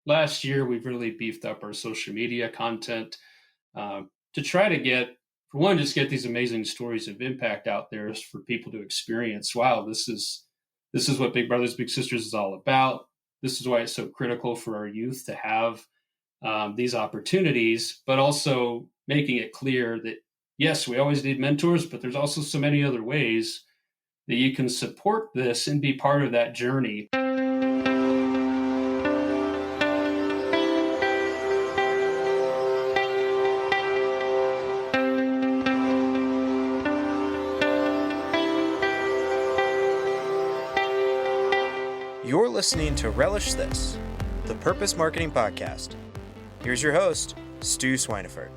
last year, we've really beefed up our social media content to try to get, for one, just get these amazing stories of impact out there for people to experience. Wow, this is what Big Brothers Big Sisters is all about. This is why it's so critical for our youth to have these opportunities, but also making it clear that yes, we always need mentors, but there's also so many other ways that you can support this and be part of that journey. You're listening to Relish This, the Purpose Marketing Podcast. Here's your host, Stu Swineford.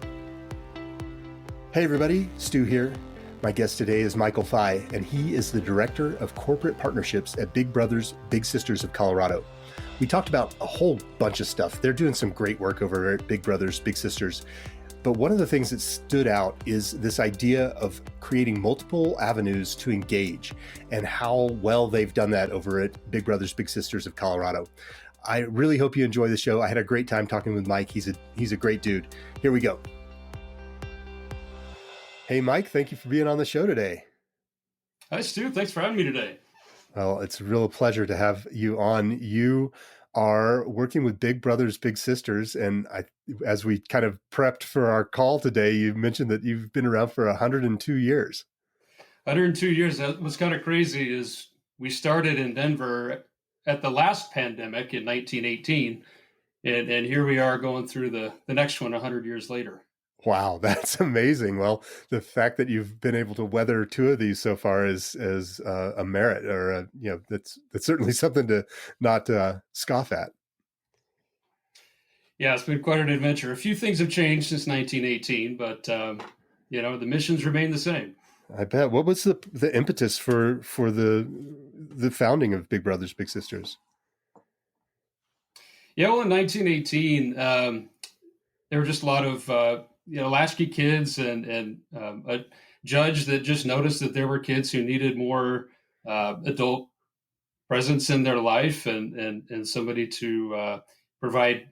Hey everybody, Stu here. My guest today is Michael Fye, and he is the Director of Corporate Partnerships at Big Brothers Big Sisters of Colorado. We talked about a whole bunch of stuff. They're doing some great work over at Big Brothers Big Sisters. But one of the things that stood out is this idea of creating multiple avenues to engage and how well they've done that over at Big Brothers Big Sisters of Colorado. I really hope you enjoy the show. I had a great time talking with Mike. He's a great dude. Here we go. Hey, Mike, thank you for being on the show today. Hi, Stu. Thanks for having me today. Well, it's a real pleasure to have you on. You are working with Big Brothers Big Sisters, and as we kind of prepped for our call today, you mentioned that you've been around for 102 years. 102 years. That was kind of crazy. Is we started in Denver at the last pandemic in 1918, and here we are going through the next one 100 years later. Wow, that's amazing. Well, the fact that you've been able to weather two of these so far is a merit, or that's certainly something to not scoff at. Yeah, it's been quite an adventure. A few things have changed since 1918, but the missions remain the same. I bet. What was the impetus for the founding of Big Brothers Big Sisters? Yeah, well, in 1918, there were just a lot of latchkey kids and a judge that just noticed that there were kids who needed more adult presence in their life and somebody to provide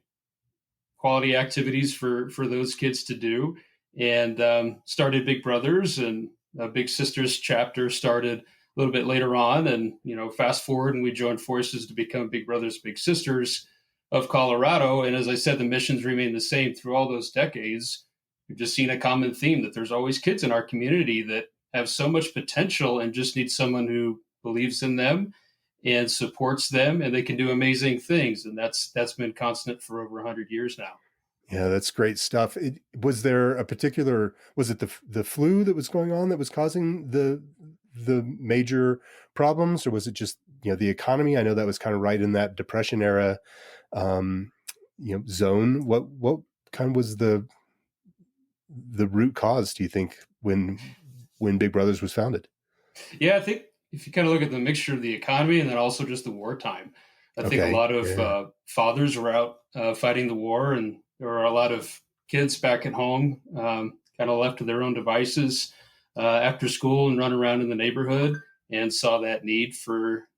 quality activities for those kids to do, and started Big Brothers, and Big Sisters chapter started a little bit later on, and fast forward and we joined forces to become Big Brothers Big Sisters of Colorado. And as I said, the missions remain the same through all those decades. We've just seen a common theme that there's always kids in our community that have so much potential and just need someone who believes in them and supports them, and they can do amazing things. And that's been constant for over 100 years now. Yeah, that's great stuff. Was there was it the flu that was going on that was causing the major problems, or was it just, the economy? I know that was kind of right in that Depression era, zone. What kind of was the root cause, do you think, when Big Brothers was founded? Yeah, I think if you kind of look at the mixture of the economy and then also just the wartime, I think a lot of fathers were out fighting the war, and there were a lot of kids back at home, kind of left to their own devices after school and run around in the neighborhood, and saw that need for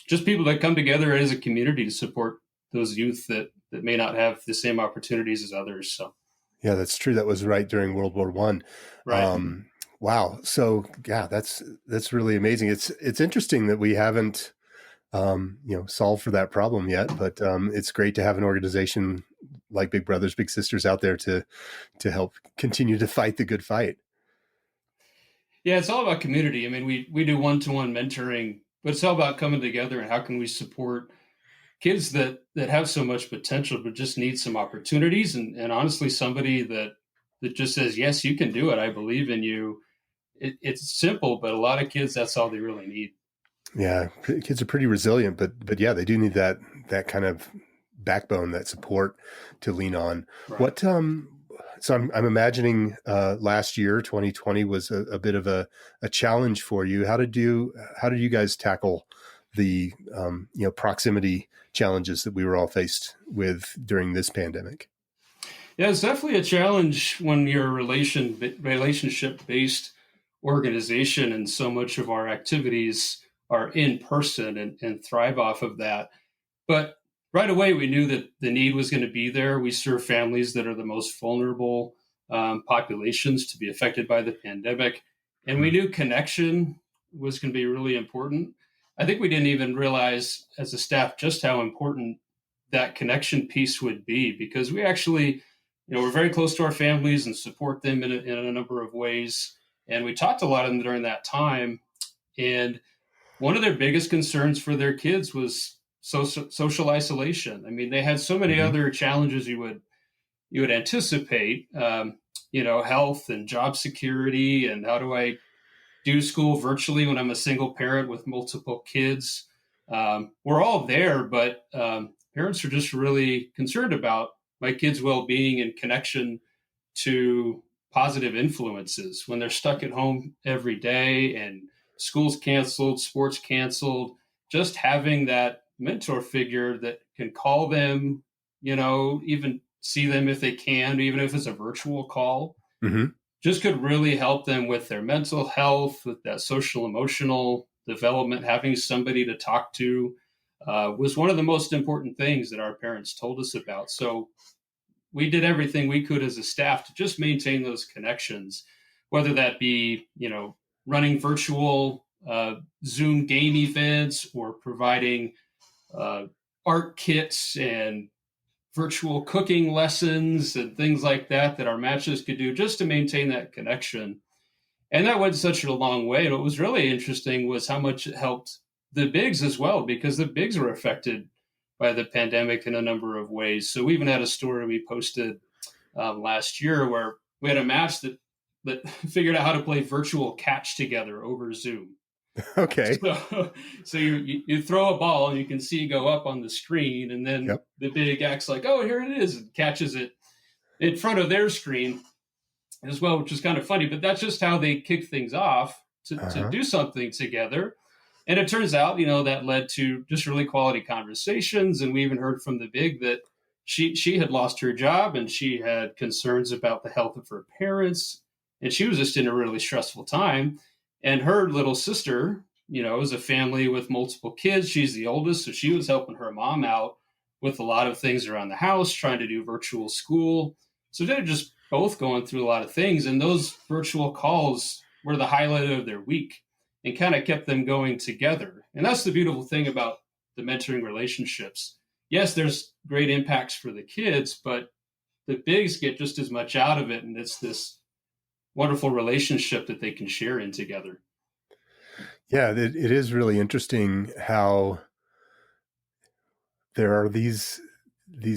just people that come together as a community to support those youth that may not have the same opportunities as others. So. Yeah, that's true. That was right during World War I. Right. Wow. So yeah, that's really amazing. It's interesting that we haven't, solved for that problem yet, but it's great to have an organization like Big Brothers Big Sisters out there to help continue to fight the good fight. Yeah, it's all about community. I mean, we do one-to-one mentoring, but it's all about coming together and how can we support kids that have so much potential but just need some opportunities, and honestly, somebody that just says, yes, you can do it. I believe in you. It's simple, but a lot of kids, that's all they really need. Yeah, kids are pretty resilient, but yeah, they do need that kind of backbone, that support to lean on. Right. What so I'm imagining last year, 2020, was a bit of a challenge for you. How did you guys tackle the proximity challenges that we were all faced with during this pandemic? Yeah, it's definitely a challenge when you're a relationship-based organization, and so much of our activities are in person and thrive off of that. But right away, we knew that the need was going to be there. We serve families that are the most vulnerable populations to be affected by the pandemic. And we knew connection was going to be really important. I think we didn't even realize as a staff just how important that connection piece would be, because we actually, we're very close to our families and support them in a number of ways. And we talked to a lot of them during that time. And one of their biggest concerns for their kids was social isolation. I mean, they had so many other challenges you would anticipate, health and job security, and how do I do school virtually when I'm a single parent with multiple kids. We're all there, but parents are just really concerned about my kids' well-being and connection to positive influences when they're stuck at home every day and school's canceled, sports canceled. Just having that mentor figure that can call them, even see them if they can, even if it's a virtual call, just could really help them with their mental health, with that social emotional development. Having somebody to talk to was one of the most important things that our parents told us about. So we did everything we could as a staff to just maintain those connections, whether that be, running virtual Zoom game events or providing art kits and virtual cooking lessons and things like that our matches could do just to maintain that connection. And that went such a long way. And what was really interesting was how much it helped the bigs as well, because the bigs were affected by the pandemic in a number of ways. So we even had a story we posted last year where we had a match that figured out how to play virtual catch together over Zoom. Okay. So you throw a ball and you can see it go up on the screen, and then the big acts like, oh, here it is, and catches it in front of their screen as well, which is kind of funny. But that's just how they kick things off to do something together. And it turns out, that led to just really quality conversations. And we even heard from the big that she had lost her job and she had concerns about the health of her parents. And she was just in a really stressful time. And her little sister, is a family with multiple kids. She's the oldest. So she was helping her mom out with a lot of things around the house, trying to do virtual school. So they're just both going through a lot of things. And those virtual calls were the highlight of their week and kind of kept them going together. And that's the beautiful thing about the mentoring relationships. Yes, there's great impacts for the kids, but the bigs get just as much out of it. And it's this wonderful relationship that they can share in together. Yeah, it is really interesting how there are these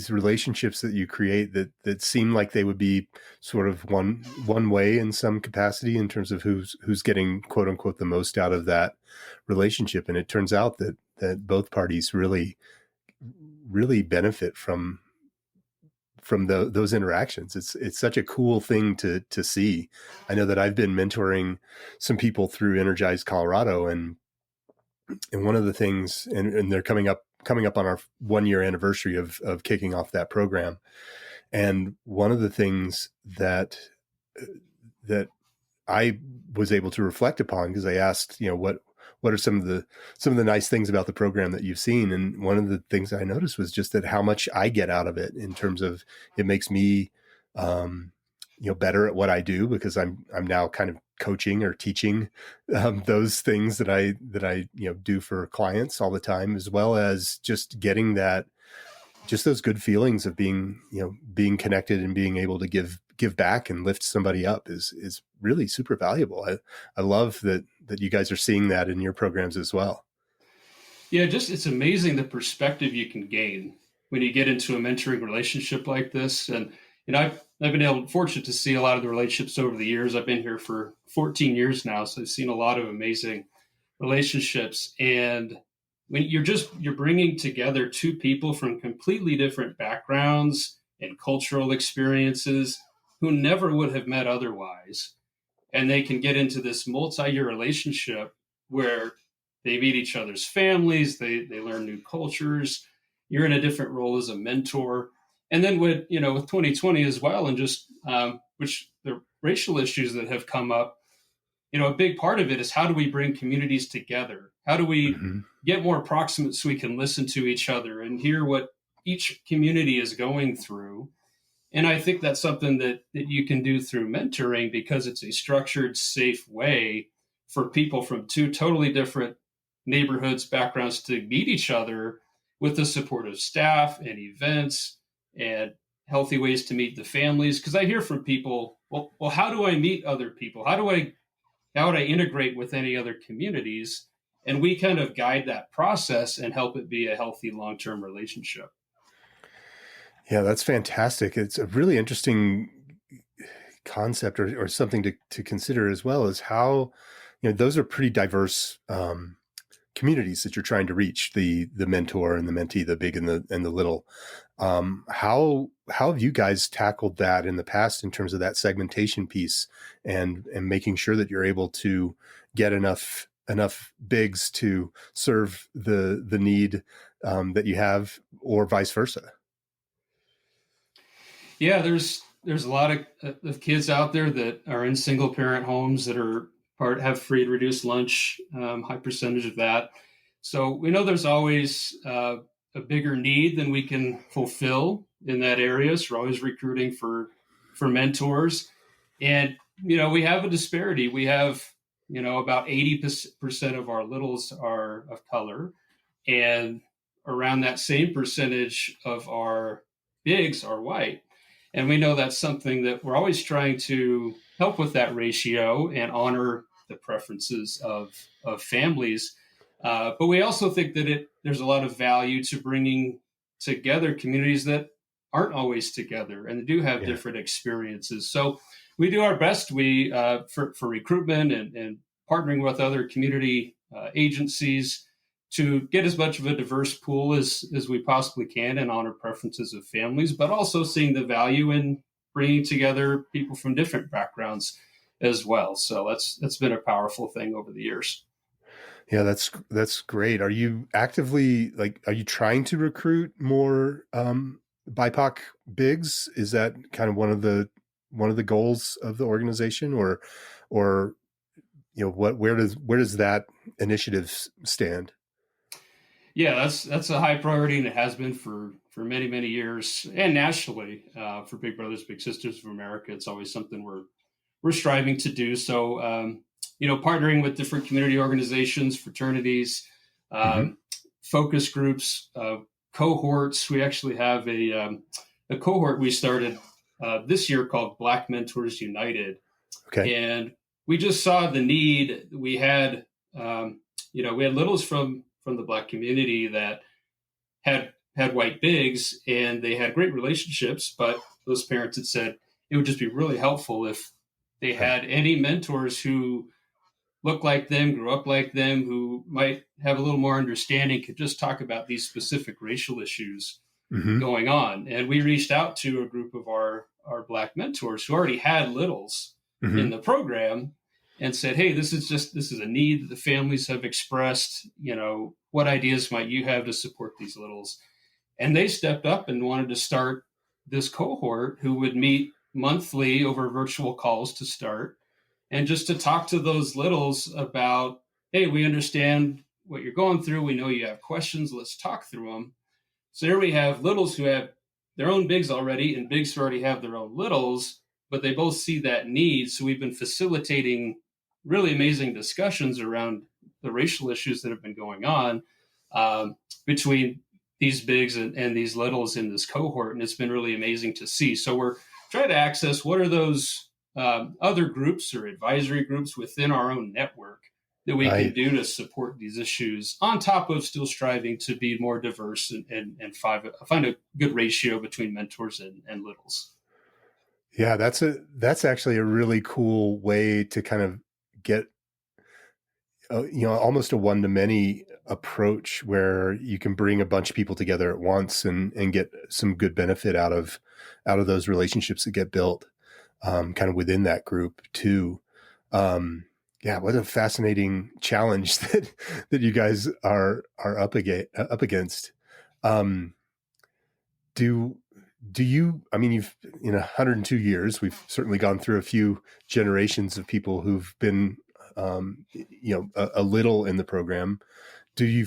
relationships that you create that seem like they would be sort of one way in some capacity in terms of who's getting quote unquote the most out of that relationship. And it turns out that both parties really benefit from those interactions. It's such a cool thing to see. I know that I've been mentoring some people through Energize Colorado, and one of the things, and they're coming up on our 1-year anniversary of kicking off that program. And one of the things that I was able to reflect upon, because I asked, what are some of the nice things about the program that you've seen? And one of the things I noticed was just that how much I get out of it in terms of it makes me, better at what I do, because I'm now kind of coaching or teaching those things that I do for clients all the time, as well as just getting just those good feelings of being connected and being able to give back and lift somebody up is really super valuable. I love that you guys are seeing that in your programs as well. Yeah, it's amazing the perspective you can gain when you get into a mentoring relationship like this. And I've been fortunate to see a lot of the relationships over the years. I've been here for 14 years now, so I've seen a lot of amazing relationships. And when you're bringing together two people from completely different backgrounds and cultural experiences who never would have met otherwise, and they can get into this multi-year relationship where they meet each other's families, they learn new cultures. You're in a different role as a mentor. And then with 2020 as well, and just which the racial issues that have come up, a big part of it is how do we bring communities together? How do we get more proximate so we can listen to each other and hear what each community is going through. And I think that's something that you can do through mentoring, because it's a structured, safe way for people from two totally different neighborhoods, backgrounds to meet each other with the support of staff and events and healthy ways to meet the families. Because I hear from people, well, how do I meet other people? How would I integrate with any other communities? And we kind of guide that process and help it be a healthy long-term relationship. Yeah, that's fantastic. It's a really interesting concept, or something to consider as well, is how, those are pretty diverse communities that you're trying to reach, the mentor and the mentee, the big and the little. How have you guys tackled that in the past in terms of that segmentation piece and making sure that you're able to get enough bigs to serve the need that you have, or vice versa? Yeah, there's a lot of kids out there that are in single parent homes that are have free and reduced lunch, high percentage of that. So we know there's always a bigger need than we can fulfill in that area. So we're always recruiting for mentors, and we have a disparity. We have about 80% of our littles are of color, and around that same percentage of our bigs are white. And we know that's something that we're always trying to help with, that ratio, and honor the preferences of families. But we also think that there's a lot of value to bringing together communities that aren't always together and do have different experiences. So we do our best. We for recruitment and partnering with other community agencies to get as much of a diverse pool as we possibly can and honor preferences of families, but also seeing the value in bringing together people from different backgrounds as well. So that's been a powerful thing over the years. Yeah, that's great. Are you actively, are you trying to recruit more BIPOC bigs? Is that kind of one of the goals of the organization, or where does that initiative stand? Yeah, that's a high priority, and it has been for many, many years, and nationally for Big Brothers Big Sisters of America. It's always something we're striving to do. So partnering with different community organizations, fraternities, focus groups, cohorts. We actually have a cohort we started this year called Black Mentors United. Okay. And we just saw the need. We had we had littles from the Black community that had white bigs, and they had great relationships, but those parents had said it would just be really helpful if they had any mentors who look like them, grew up like them, who might have a little more understanding, could just talk about these specific racial issues going on. And we reached out to a group of our Black mentors who already had littles in the program, and said, hey, this is a need that the families have expressed. What ideas might you have to support these littles? And they stepped up and wanted to start this cohort, who would meet monthly over virtual calls to start, and just to talk to those littles about, hey, we understand what you're going through. We know you have questions. Let's talk through them. So here we have littles who have their own bigs already, and bigs who already have their own littles, but they both see that need. So we've been facilitating really amazing discussions around the racial issues that have been going on between these bigs and these littles in this cohort. And it's been really amazing to see. So we're trying to access what are those other groups or advisory groups within our own network that we can do to support these issues, on top of still striving to be more diverse and find a good ratio between mentors and littles. Yeah, that's actually a really cool way to kind of get almost a one-to-many approach, where you can bring a bunch of people together at once and get some good benefit out of those relationships that get built kind of within that group too. Yeah, what a fascinating challenge that you guys are up against. Do you, I mean, you've, 102 years, we've certainly gone through a few generations of people who've been, a little in the program. Do you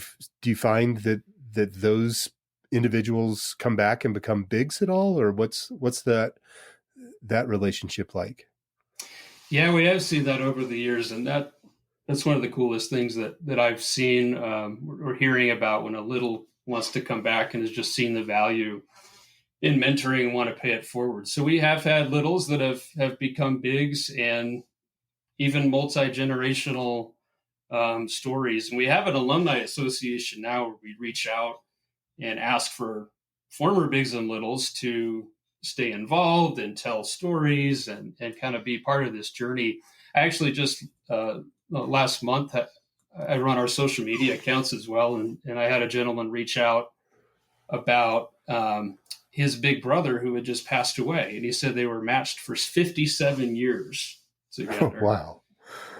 find that those individuals come back and become bigs at all, or what's that relationship like? Yeah, we have seen that over the years, and that's one of the coolest things that I've seen or hearing about when a little wants to come back and has just seen the value in mentoring and want to pay it forward. So we have had littles that have become bigs, and even multi-generational stories. And we have an alumni association now where we reach out and ask for former bigs and littles to stay involved and tell stories and kind of be part of this journey. I actually just last month, I run our social media accounts as well. And I had a gentleman reach out about his big brother who had just passed away. And he said they were matched for 57 years together. Oh, wow.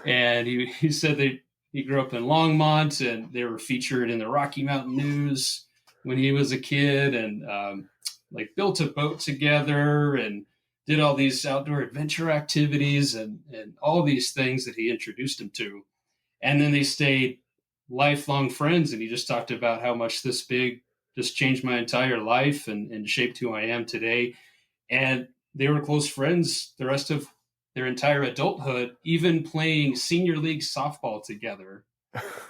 And he said he grew up in Longmont, and they were featured in the Rocky Mountain News when he was a kid, and like built a boat together and did all these outdoor adventure activities and all these things that he introduced him to. And then they stayed lifelong friends. And he just talked about how much this big just changed my entire life and shaped who I am today. And they were close friends the rest of their entire adulthood, even playing senior league softball together.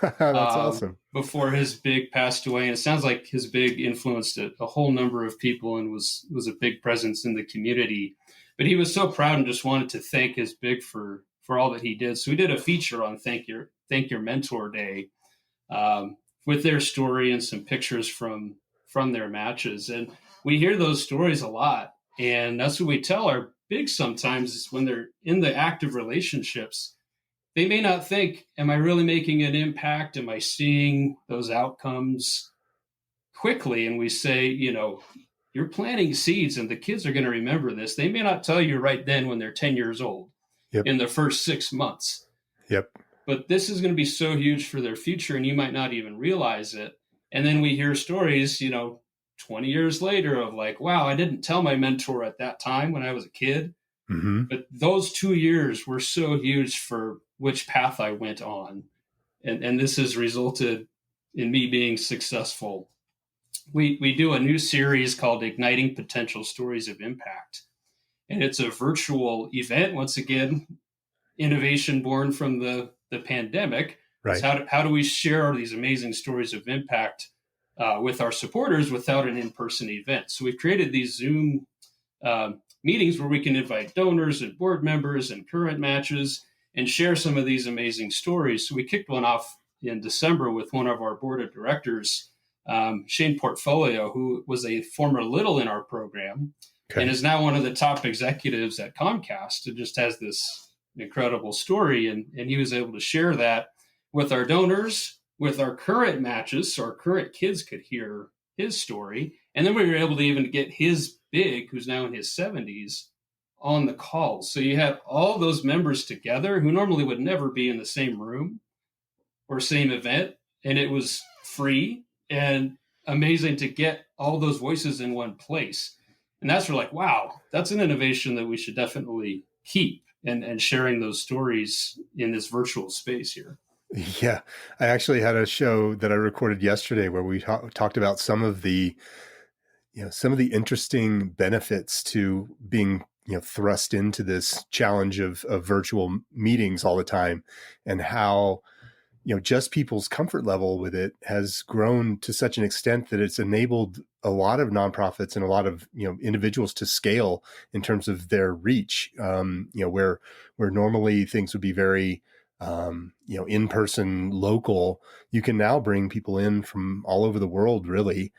That's awesome. Before his big passed away. And it sounds like his big influenced a whole number of people and was a big presence in the community. But he was so proud and just wanted to thank his big for all that he did. So we did a feature on Thank Your Mentor Day with their story and some pictures from their matches. And we hear those stories a lot. And that's what we tell our bigs sometimes is when they're in the active relationships, they may not think, am I really making an impact? Am I seeing those outcomes quickly? And we say, you're planting seeds and the kids are going to remember this. They may not tell you right then when they're 10 years old in the first 6 months. Yep. But this is going to be so huge for their future and you might not even realize it. And then we hear stories, 20 years later of like, wow, I didn't tell my mentor at that time when I was a kid. Mm-hmm. But those 2 years were so huge for which path I went on. And this has resulted in me being successful. We do a new series called Igniting Potential Stories of Impact. And it's a virtual event. Once again, innovation born from the pandemic. Right. So how do we share these amazing stories of impact with our supporters without an in-person event? So we've created these Zoom meetings where we can invite donors and board members and current matches and share some of these amazing stories. So we kicked one off in December with one of our board of directors, Shane Portfolio, who was a former Little in our program and is now one of the top executives at Comcast and just has this incredible story. And he was able to share that with our donors, with our current matches, so our current kids could hear his story. And then we were able to even get his big, who's now in his 70s, on the call. So you had all those members together who normally would never be in the same room or same event. And it was free and amazing to get all those voices in one place. And that's where like, wow, that's an innovation that we should definitely keep and sharing those stories in this virtual space here. Yeah. I actually had a show that I recorded yesterday where we talked about some of the interesting benefits to being thrust into this challenge of virtual meetings all the time, and how just people's comfort level with it has grown to such an extent that it's enabled a lot of nonprofits and a lot of individuals to scale in terms of their reach. Where normally things would be very in-person, local, you can now bring people in from all over the world, really,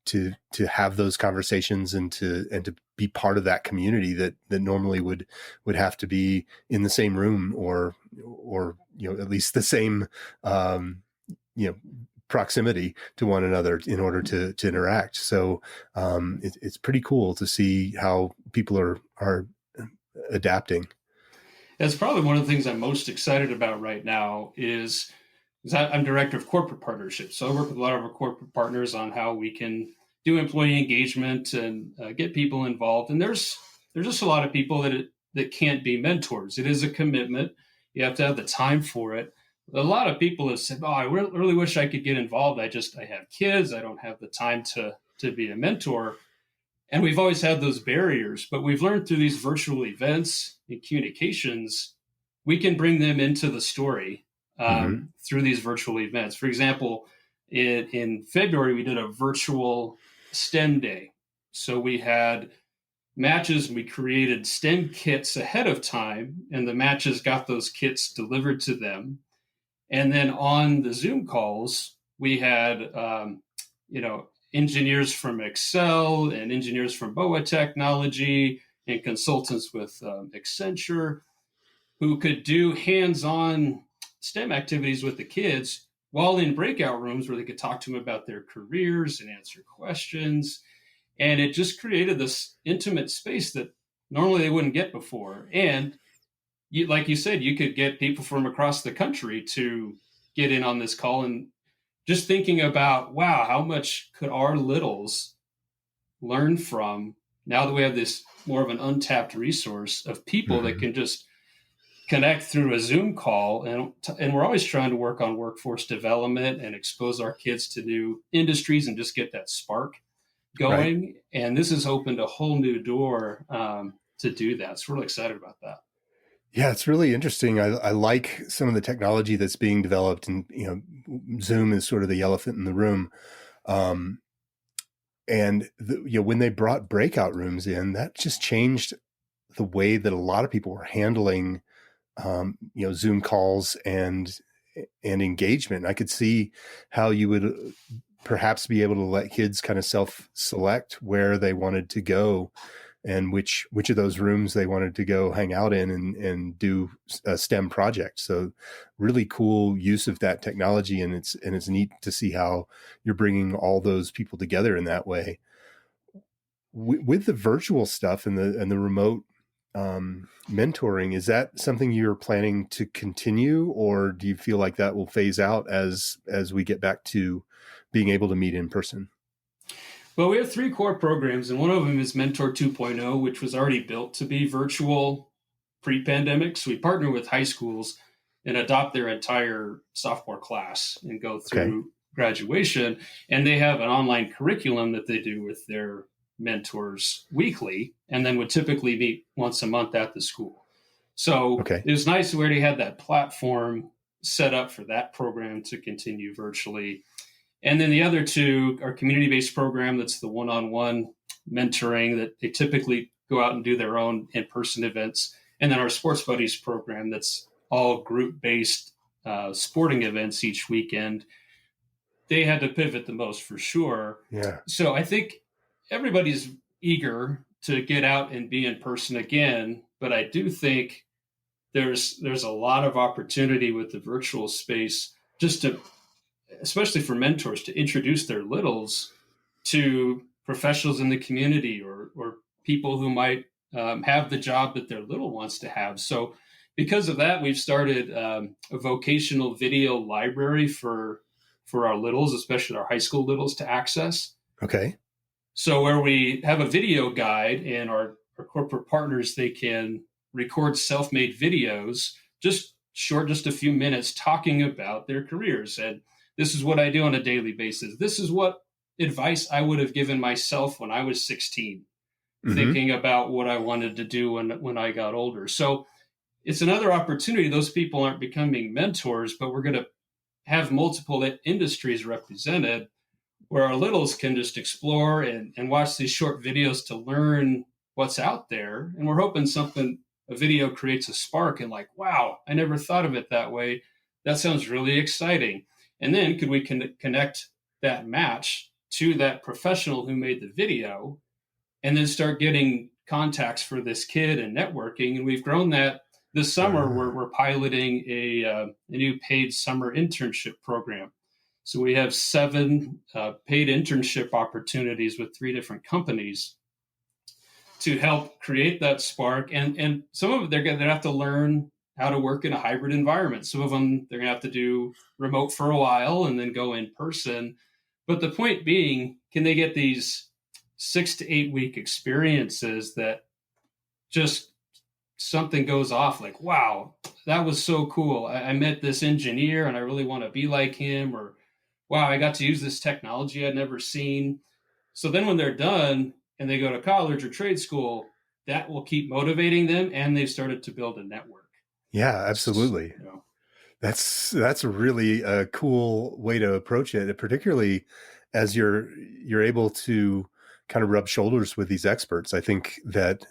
to have those conversations and to be part of that community that normally would have to be in the same room or at least the same proximity to one another in order to interact. So it's pretty cool to see how people are adapting. That's probably one of the things I'm most excited about right now is I'm director of corporate partnerships. So I work with a lot of our corporate partners on how we can do employee engagement and get people involved. And there's just a lot of people that can't be mentors. It is a commitment. You have to have the time for it. a lot of people have said, "Oh, I really wish I could get involved. I have kids. I don't have the time to be a mentor." And we've always had those barriers, but we've learned through these virtual events and communications, we can bring them into the story Mm-hmm. through these virtual events. For example, in February, we did a virtual STEM day. So we had matches, and we created STEM kits ahead of time, and the matches got those kits delivered to them. And then on the Zoom calls, we had, engineers from Excel and engineers from BOA Technology and consultants with Accenture who could do hands-on STEM activities with the kids while in breakout rooms where they could talk to them about their careers and answer questions. And it just created this intimate space that normally they wouldn't get before. And like you said, you could get people from across the country to get in on this call. And just thinking about, wow, how much could our littles learn from now that we have this more of an untapped resource of people that can just connect through a Zoom call. And we're always trying to work on workforce development and expose our kids to new industries and just get that spark going. Right. And this has opened a whole new door to do that. So we're really excited about that. Yeah, it's really interesting. I like some of the technology that's being developed, and Zoom is sort of the elephant in the room. And when they brought breakout rooms in, that just changed the way that a lot of people were handling, Zoom calls and engagement. I could see how you would perhaps be able to let kids kind of self-select where they wanted to go and which of those rooms they wanted to go hang out in and do a STEM project. So really cool use of that technology. And it's neat to see how you're bringing all those people together in that way. With the virtual stuff and the remote mentoring, is that something you're planning to continue, or do you feel like that will phase out as we get back to being able to meet in person? Well, we have 3 core programs, and one of them is Mentor 2.0, which was already built to be virtual pre-pandemic. So we partner with high schools and adopt their entire sophomore class and go through graduation. And they have an online curriculum that they do with their mentors weekly, and then would typically meet once a month at the school. So It was nice we already had that platform set up for that program to continue virtually. And then the other 2 are community-based program. That's the one-on-one mentoring that they typically go out and do their own in-person events. And then our Sports Buddies program, that's all group-based sporting events each weekend. They had to pivot the most for sure. Yeah. So I think everybody's eager to get out and be in person again, but I do think there's a lot of opportunity with the virtual space just to, especially for mentors, to introduce their littles to professionals in the community or people who might have the job that their little wants to have. So because of that, we've started a vocational video library for our littles, especially our high school littles, to access. Okay. So where we have a video guide, and our corporate partners, they can record self-made videos, just short, just a few minutes, talking about their careers. And this is what I do on a daily basis. This is what advice I would have given myself when I was 16, thinking about what I wanted to do when I got older. So it's another opportunity. Those people aren't becoming mentors, but we're going to have multiple industries represented where our littles can just explore and watch these short videos to learn what's out there. And we're hoping a video creates a spark and like, wow, I never thought of it that way. That sounds really exciting. And then could we connect that match to that professional who made the video, and then start getting contacts for this kid and networking. And we've grown that. This summer, we're piloting a new paid summer internship program. So we have 7 paid internship opportunities with 3 different companies to help create that spark. And some of it, they're going to have to learn how to work in a hybrid environment. Some of them, they're going to have to do remote for a while and then go in person. But the point being, can they get these 6 to 8 week experiences that just something goes off like, wow, that was so cool. I met this engineer and I really want to be like him, or wow, I got to use this technology I'd never seen. So then when they're done and they go to college or trade school, that will keep motivating them, and they've started to build a network. Yeah, absolutely. You know, That's really a cool way to approach it, particularly as you're able to kind of rub shoulders with these experts. I think that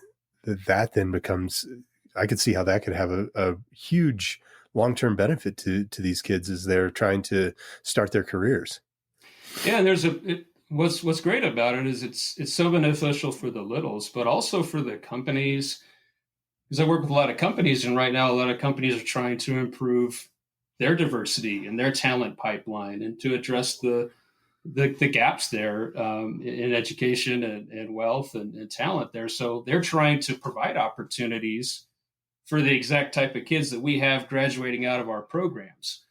then becomes, I could see how that could have a huge long-term benefit to these kids as they're trying to start their careers. yeah, and what's great about it is it's so beneficial for the littles, but also for the companies. Because I work with a lot of companies, and right now a lot of companies are trying to improve their diversity and their talent pipeline, and to address the gaps there in education and wealth and talent there. So they're trying to provide opportunities for the exact type of kids that we have graduating out of our programs.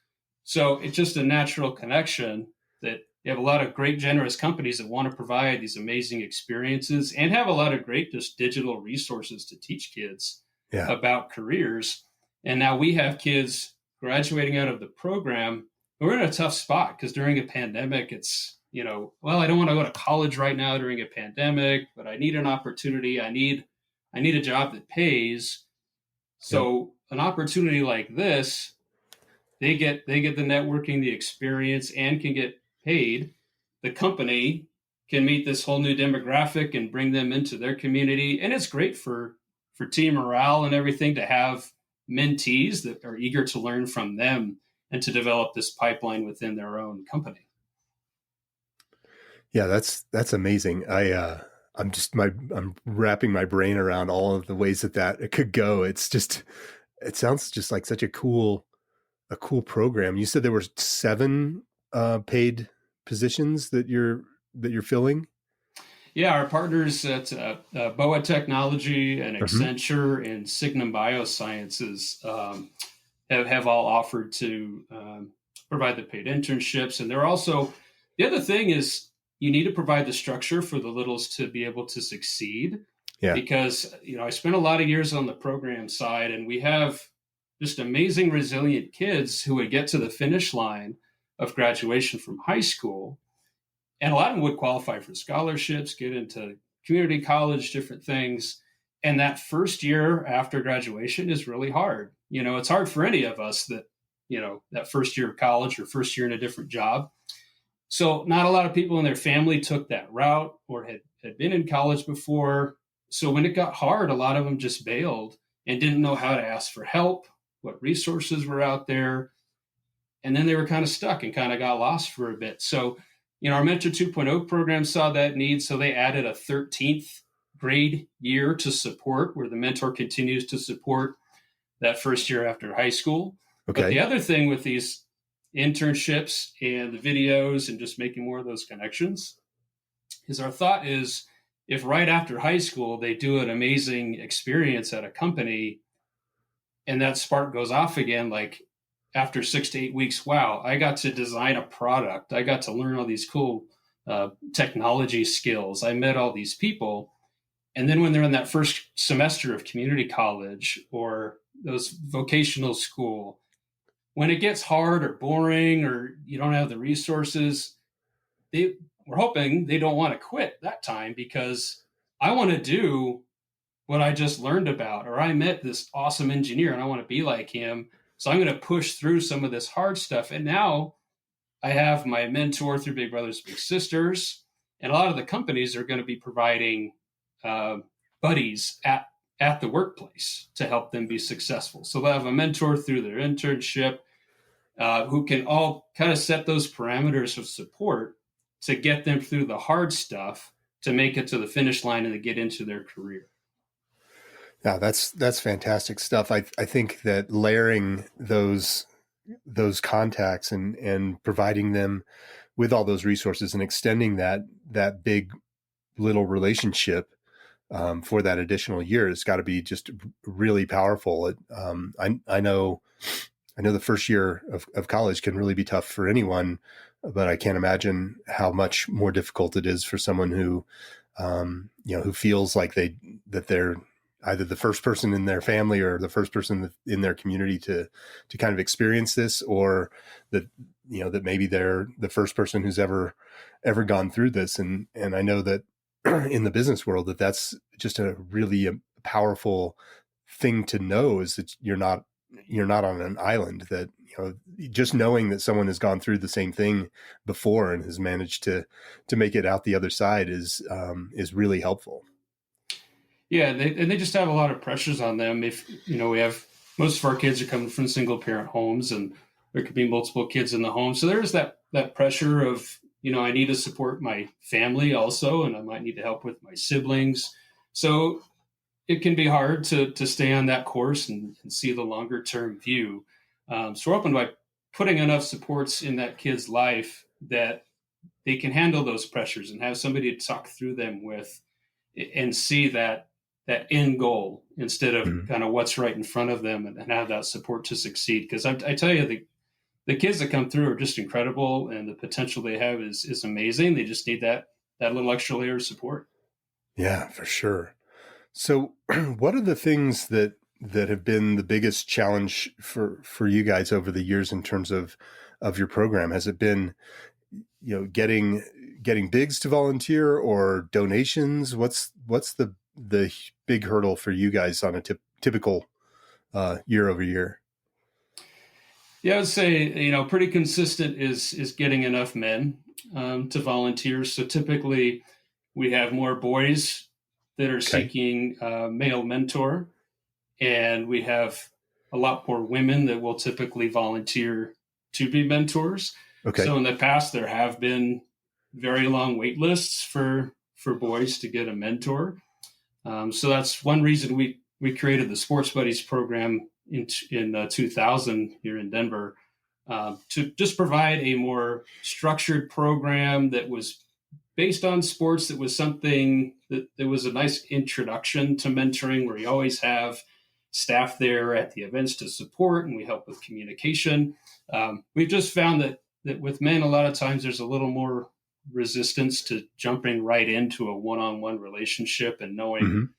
So it's just a natural connection that you have a lot of great, generous companies that want to provide these amazing experiences and have a lot of great just digital resources to teach kids about careers. And now we have kids graduating out of the program. We're in a tough spot because during a pandemic, it's, well, I don't want to go to college right now during a pandemic, but I need an opportunity. I need a job that pays. So an opportunity like this, they get the networking, the experience, and can get paid. The company can meet this whole new demographic and bring them into their community. And it's great for team morale and everything to have mentees that are eager to learn from them and to develop this pipeline within their own company. Yeah, that's amazing. I'm wrapping my brain around all of the ways that it could go. It sounds just like such a cool program. You said there were 7 paid positions that you're filling. Yeah, our partners at BOA Technology and Accenture and Signum Biosciences have all offered to provide the paid internships. And they're also, the other thing is, you need to provide the structure for the littles to be able to succeed. Yeah. Because, I spent a lot of years on the program side, and we have just amazing, resilient kids who would get to the finish line of graduation from high school. And a lot of them would qualify for scholarships, get into community college, different things. And that first year after graduation is really hard. It's hard for any of us that, that first year of college or first year in a different job. So not a lot of people in their family took that route or had been in college before. So when it got hard, a lot of them just bailed and didn't know how to ask for help, what resources were out there. And then they were kind of stuck and kind of got lost for a bit. So, our Mentor 2.0 program saw that need. So they added a 13th grade year to support, where the mentor continues to support that first year after high school. Okay. But the other thing with these internships and the videos and just making more of those connections is, our thought is, if right after high school they do an amazing experience at a company and that spark goes off again, like after 6 to 8 weeks, wow, I got to design a product. I got to learn all these cool technology skills. I met all these people. And then when they're in that first semester of community college or those vocational school, when it gets hard or boring or you don't have the resources, we're hoping they don't want to quit that time, because I want to do what I just learned about, or I met this awesome engineer and I want to be like him. So I'm going to push through some of this hard stuff. And now I have my mentor through Big Brothers Big Sisters, and a lot of the companies are going to be providing buddies at the workplace to help them be successful. So they'll have a mentor through their internship who can all kind of set those parameters of support to get them through the hard stuff to make it to the finish line and to get into their career. Yeah, that's fantastic stuff. I think that layering those contacts and providing them with all those resources and extending that big little relationship for that additional year has got to be just really powerful. I know the first year of college can really be tough for anyone, but I can't imagine how much more difficult it is for someone who, who feels like they're either the first person in their family or the first person in their community to kind of experience this, or that, that maybe they're the first person who's ever gone through this. And I know that in the business world, that's just a really powerful thing to know, is that you're not on an island, that, just knowing that someone has gone through the same thing before and has managed to make it out the other side is really helpful. Yeah, they just have a lot of pressures on them. If, we have, most of our kids are coming from single parent homes, and there could be multiple kids in the home. So there's that pressure of, I need to support my family also, and I might need to help with my siblings. So it can be hard to stay on that course and see the longer term view. So we're hoping by putting enough supports in that kid's life that they can handle those pressures and have somebody to talk through them with, and see that end goal instead of kind of what's right in front of them, and have that support to succeed. Because I tell you, the kids that come through are just incredible, and the potential they have is amazing. They just need that little extra layer of support. Yeah, for sure. So what are the things that have been the biggest challenge for you guys over the years in terms of your program? Has it been, getting bigs to volunteer, or donations? What's the big hurdle for you guys on a typical year over year? Yeah, I would say, pretty consistent is getting enough men to volunteer. So typically we have more boys that are seeking a male mentor, and we have a lot more women that will typically volunteer to be mentors. Okay. So in the past, there have been very long wait lists for boys to get a mentor. So that's one reason we created the Sports Buddies program in 2000 here in Denver, to just provide a more structured program that was based on sports, that was something that was a nice introduction to mentoring, where you always have staff there at the events to support, and we help with communication. We've just found that with men, a lot of times there's a little more resistance to jumping right into a one-on-one relationship and knowing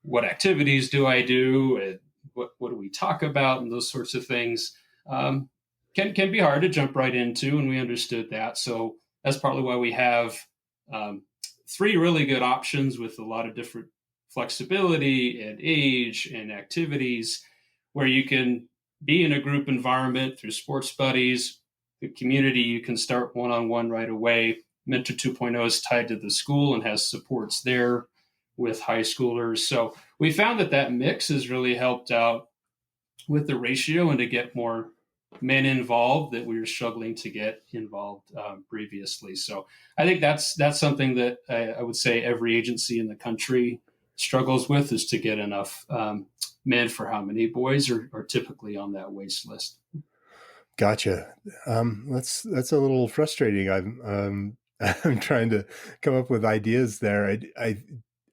what activities do I do, and what do we talk about, and those sorts of things can be hard to jump right into, and we understood that. So that's partly why we have 3 really good options with a lot of different flexibility and age and activities, where you can be in a group environment through Sports Buddies. The community, you can start one-on-one right away. Mentor 2.0 is tied to the school and has supports there with high schoolers. So we found that mix has really helped out with the ratio, and to get more men involved that we were struggling to get involved previously. So I think that's something that I would say every agency in the country struggles with, is to get enough men for how many boys are typically on that waste list. Gotcha. That's a little frustrating. I'm trying to come up with ideas there.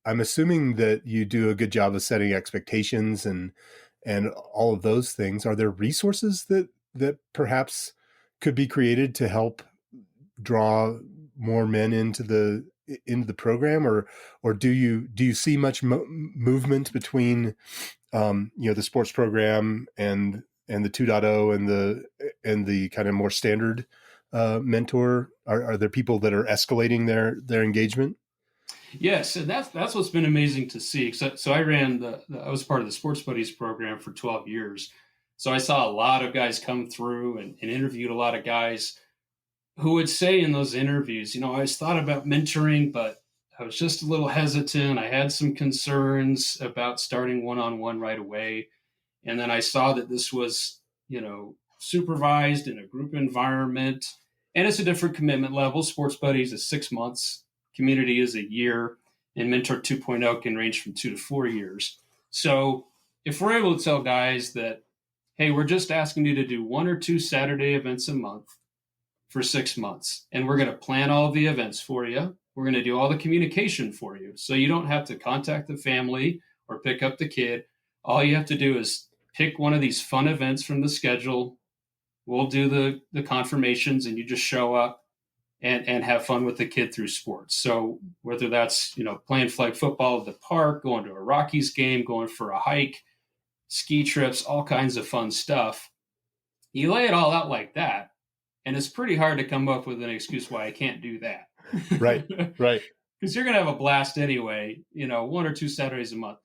I'm assuming that you do a good job of setting expectations and all of those things. Are there resources that perhaps could be created to help draw more men into the program, or do you see much movement between the sports program and the 2.0 and the kind of more standard mentor? Are there people that are escalating their engagement? Yes, and that's what's been amazing to see. So I I was part of the Sports Buddies program for 12 years. So I saw a lot of guys come through and interviewed a lot of guys who would say in those interviews, I always thought about mentoring, but I was just a little hesitant. I had some concerns about starting one-on-one right away. And then I saw that this was, supervised in a group environment, and it's a different commitment level. Sports Buddies is 6 months, community is a year, and Mentor 2.0 can range from 2 to 4 years. So if we're able to tell guys that, hey, we're just asking you to do 1 or 2 Saturday events a month for 6 months, and we're going to plan all the events for you. We're going to do all the communication for you, so you don't have to contact the family or pick up the kid. All you have to do is pick one of these fun events from the schedule. We'll do the confirmations, and you just show up. and have fun with the kid through sports. So whether that's, playing flag football at the park, going to a Rockies game, going for a hike, ski trips, all kinds of fun stuff. You lay it all out like that, and it's pretty hard to come up with an excuse why I can't do that. Right. Because you're going to have a blast anyway, 1 or 2 Saturdays a month.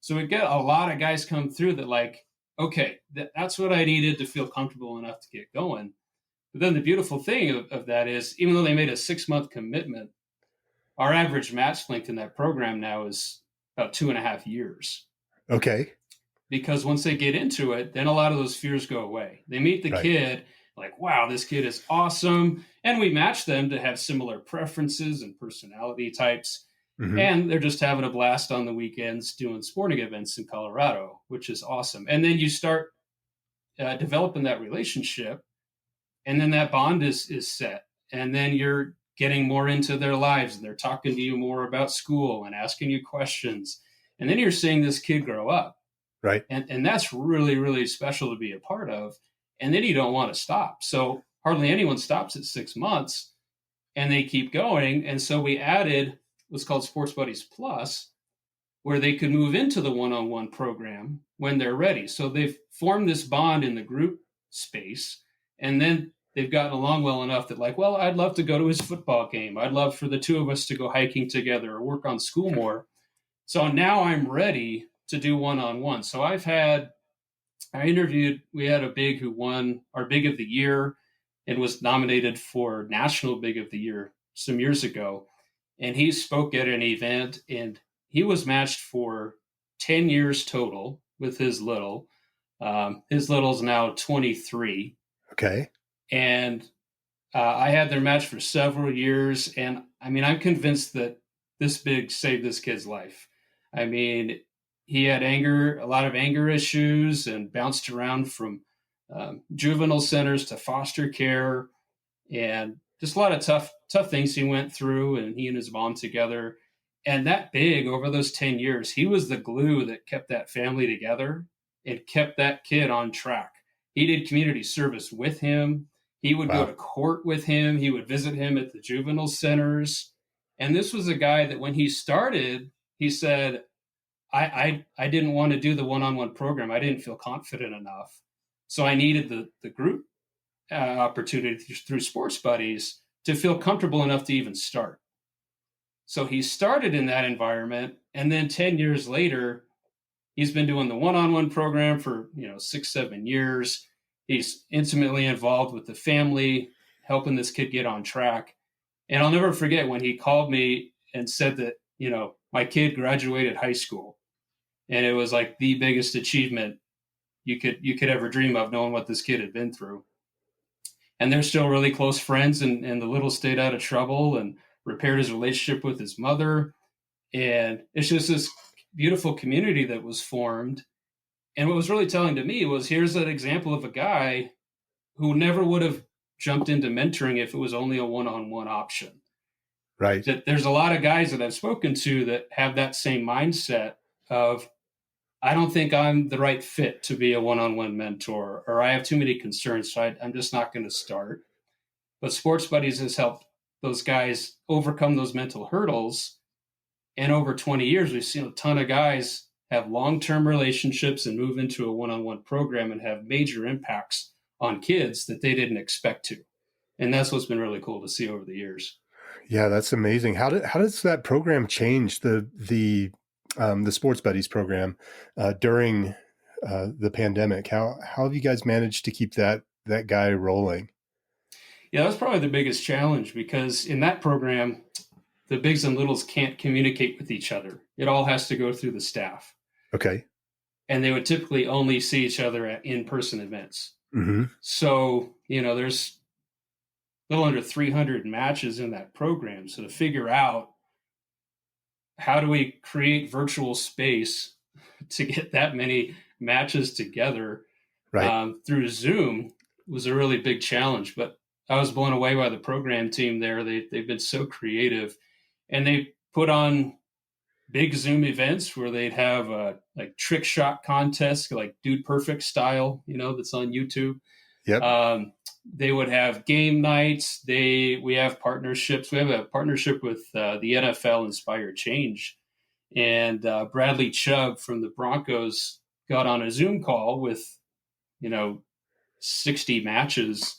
So we get a lot of guys come through that like, okay, that's what I needed to feel comfortable enough to get going. But then the beautiful thing of that is, even though they made a 6-month commitment, our average match length in that program now is about 2.5 years. Okay. Because once they get into it, then a lot of those fears go away. They meet the kid, like, wow, this kid is awesome. And we match them to have similar preferences and personality types. Mm-hmm. And they're just having a blast on the weekends doing sporting events in Colorado, which is awesome. And then you start developing that relationship, and then that bond is set. And then you're getting more into their lives, and they're talking to you more about school and asking you questions. And then you're seeing this kid grow up. Right. And that's really, really special to be a part of. And then you don't want to stop. So hardly anyone stops at 6 months, and they keep going. And so we added what's called Sports Buddies Plus, where they could move into the one-on-one program when they're ready. So they've formed this bond in the group space, and then they've gotten along well enough that, like, well, I'd love to go to his football game. I'd love for the two of us to go hiking together or work on school more. So now I'm ready to do one-on-one. So we had a big who won our Big of the Year and was nominated for National Big of the Year some years ago. And he spoke at an event, and he was matched for 10 years total with his little. His little's now 23. Okay. And I had their match for several years. And I mean, I'm convinced that this big saved this kid's life. I mean, he had a lot of anger issues, and bounced around from juvenile centers to foster care, and just a lot of tough things he went through, and he and his mom together. And that big, over those 10 years, he was the glue that kept that family together and kept that kid on track. He did community service with him. He would go to court with him. He would visit him at the juvenile centers. And this was a guy that when he started, he said, I didn't want to do the one-on-one program. I didn't feel confident enough. So I needed the group opportunity through Sports Buddies to feel comfortable enough to even start. So he started in that environment, and then 10 years later, he's been doing the one-on-one program for 6-7 years. He's intimately involved with the family, helping this kid get on track. And I'll never forget when he called me and said that my kid graduated high school, and it was like the biggest achievement you could ever dream of, knowing what this kid had been through. And they're still really close friends, and the little stayed out of trouble and repaired his relationship with his mother. And it's just this beautiful community that was formed. And what was really telling to me was, here's an example of a guy who never would have jumped into mentoring if it was only a one-on-one option. Right. That there's a lot of guys that I've spoken to that have that same mindset of, I don't think I'm the right fit to be a one-on-one mentor, or I have too many concerns, so I'm just not going to start. But Sports Buddies has helped those guys overcome those mental hurdles. And over 20 years, we've seen a ton of guys have long-term relationships and move into a one-on-one program and have major impacts on kids that they didn't expect to. And that's what's been really cool to see over the years. Yeah, that's amazing. How does that program change the Sports Buddies program during the pandemic? How have you guys managed to keep that guy rolling? Yeah, that's probably the biggest challenge, because in that program, the bigs and littles can't communicate with each other. It all has to go through the staff. Okay. And they would typically only see each other at in-person events. Mm-hmm. So, there's a little under 300 matches in that program. So to figure out how do we create virtual space to get that many matches together through Zoom was a really big challenge. But I was blown away by the program team there. They've been so creative, and they put on big Zoom events where they'd have like trick shot contests, like Dude Perfect style, that's on YouTube. Yep. They would have game nights. We have partnerships. We have a partnership with the NFL Inspired Change, and Bradley Chubb from the Broncos got on a Zoom call with 60 matches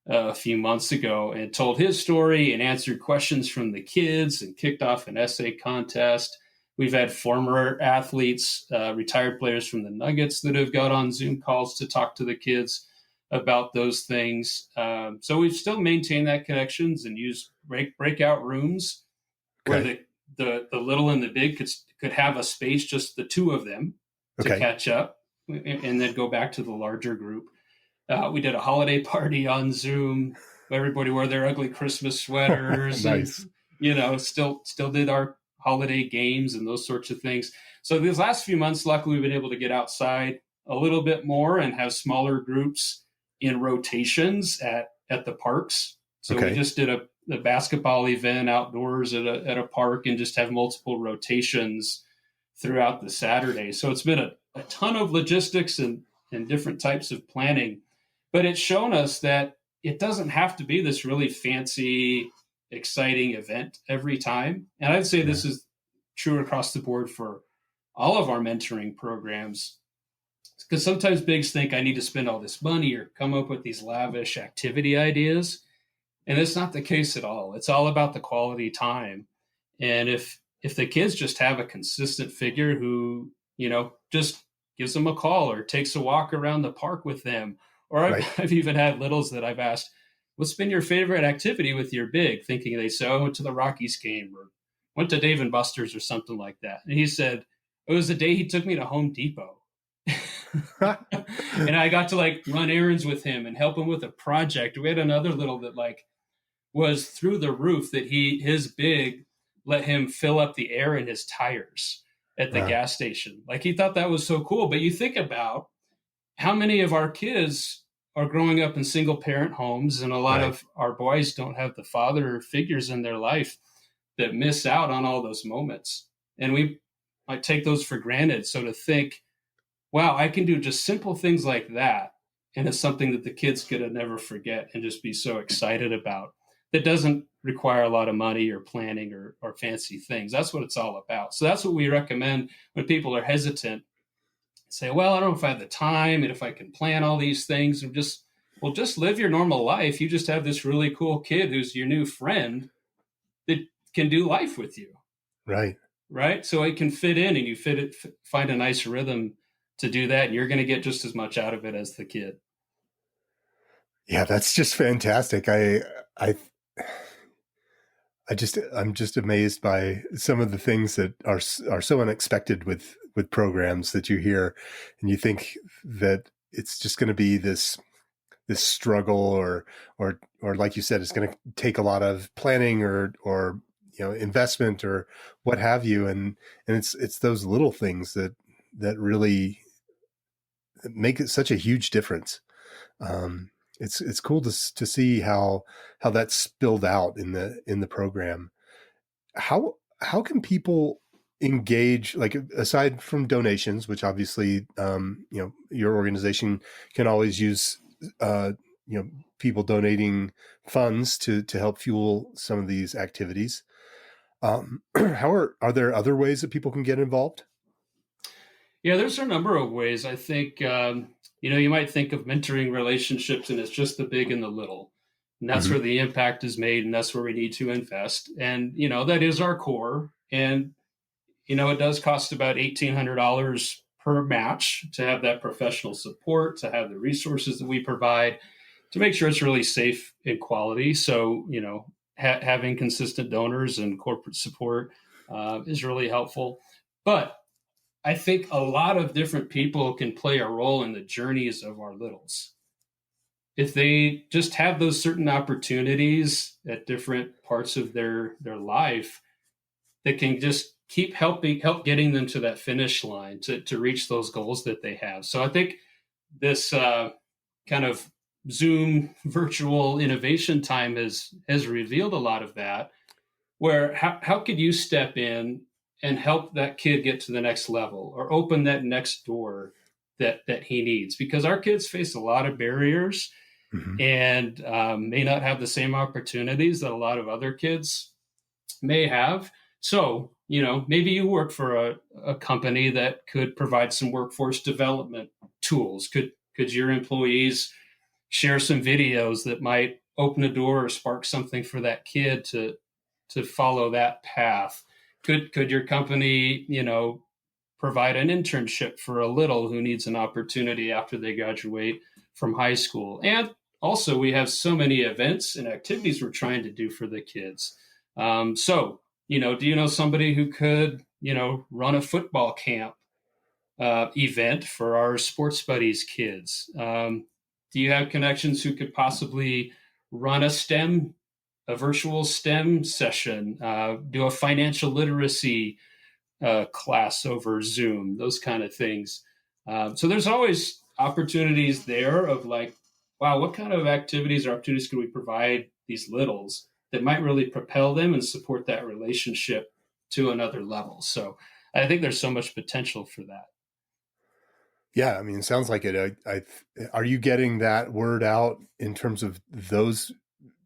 a few months ago and told his story and answered questions from the kids and kicked off an essay contest. We've had former athletes, retired players from the Nuggets that have got on Zoom calls to talk to the kids about those things. So we've still maintained that connections and use breakout rooms where the little and the big could have a space, just the two of them, to catch up and then go back to the larger group. We did a holiday party on Zoom. Everybody wore their ugly Christmas sweaters. Nice. And, still did our holiday games and those sorts of things. So these last few months, luckily, we've been able to get outside a little bit more and have smaller groups in rotations at the parks. So we just did a basketball event outdoors at a park and just have multiple rotations throughout the Saturday. So it's been a ton of logistics and different types of planning, but it's shown us that it doesn't have to be this really fancy, exciting event every time. And I'd say this is true across the board for all of our mentoring programs, because sometimes bigs think I need to spend all this money or come up with these lavish activity ideas. And it's not the case at all. It's all about the quality time. And if the kids just have a consistent figure who, just gives them a call or takes a walk around the park with them, or I've even had littles that I've asked, what's been your favorite activity with your big? Thinking they say, I went to the Rockies game or went to Dave and Buster's or something like that. And he said, it was the day he took me to Home Depot. And I got to run errands with him and help him with a project. We had another little that was through the roof that his big let him fill up the air in his tires at the gas station. He thought that was so cool. But you think about how many of our kids are growing up in single parent homes, and a lot of our boys don't have the father figures in their life that miss out on all those moments. And we might take those for granted. So to think, wow, I can do just simple things like that, and it's something that the kids could never forget and just be so excited about. That doesn't require a lot of money or planning or fancy things. That's what it's all about. So that's what we recommend when people are hesitant. Say, well, I don't know if I have the time and if I can plan all these things. And just live your normal life. You just have this really cool kid who's your new friend that can do life with you. Right. So it can fit in, and you find a nice rhythm to do that, and you're going to get just as much out of it as the kid. Yeah, that's just fantastic. I'm just amazed by some of the things that are so unexpected with programs that you hear, and you think that it's just going to be this struggle or like you said, it's going to take a lot of planning or investment or what have you, and it's those little things that really make it such a huge difference. It's cool to see how that's spilled out in the program. How can people engage, aside from donations, which obviously your organization can always use people donating funds to help fuel some of these activities. Are there other ways that people can get involved? Yeah, there's a number of ways. I think, you might think of mentoring relationships and it's just the big and the little. And that's where the impact is made, and that's where we need to invest. And, that is our core. And, it does cost about $1,800 per match to have that professional support, to have the resources that we provide, to make sure it's really safe and quality. So, having consistent donors and corporate support is really helpful. But I think a lot of different people can play a role in the journeys of our littles. If they just have those certain opportunities at different parts of their life, that can just help getting them to that finish line to reach those goals that they have. So I think this kind of Zoom virtual innovation time has revealed a lot of that, where how could you step in and help that kid get to the next level or open that next door that he needs? Because our kids face a lot of barriers, and may not have the same opportunities that a lot of other kids may have. So, maybe you work for a company that could provide some workforce development tools. Could your employees share some videos that might open a door or spark something for that kid to follow that path? Could your company, provide an internship for a little who needs an opportunity after they graduate from high school? And also, we have so many events and activities we're trying to do for the kids. So, do you know somebody who could, run a football camp event for our Sports Buddies kids? Do you have connections who could possibly run a virtual STEM session, do a financial literacy class over Zoom, those kind of things? So there's always opportunities there of like, wow, what kind of activities or opportunities can we provide these littles that might really propel them and support that relationship to another level? So I think there's so much potential for that. Yeah, I mean, it sounds like it. Are you getting that word out in terms of those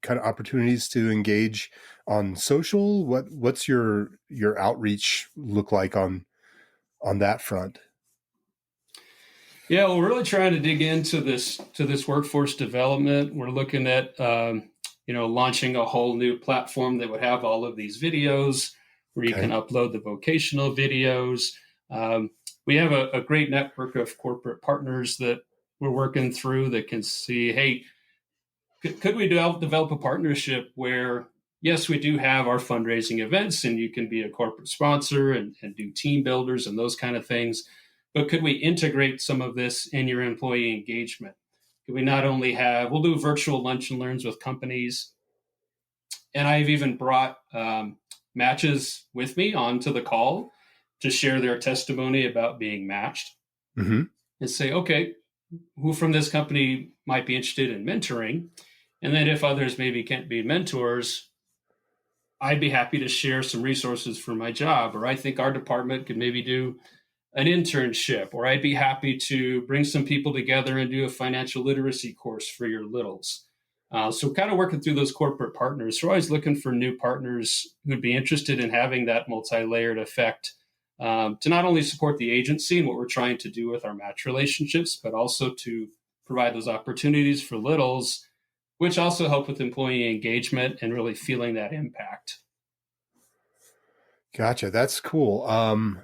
kind of opportunities to engage on social? What's your outreach look like on that front? Yeah, we're really trying to dig into this workforce development. We're looking at launching a whole new platform that would have all of these videos where you can upload the vocational videos. We have a great network of corporate partners that we're working through that can see, hey, could we develop a partnership where, yes, we do have our fundraising events and you can be a corporate sponsor and do team builders and those kind of things, but could we integrate some of this in your employee engagement? Could we not only we'll do virtual lunch and learns with companies, and I've even brought matches with me onto the call to share their testimony about being matched and say, okay, who from this company might be interested in mentoring? And then if others maybe can't be mentors, I'd be happy to share some resources for my job, or I think our department could maybe do an internship, or I'd be happy to bring some people together and do a financial literacy course for your littles. So kind of working through those corporate partners. We're always looking for new partners who'd be interested in having that multi-layered effect to not only support the agency and what we're trying to do with our match relationships, but also to provide those opportunities for littles, which also help with employee engagement and really feeling that impact. Gotcha. That's cool.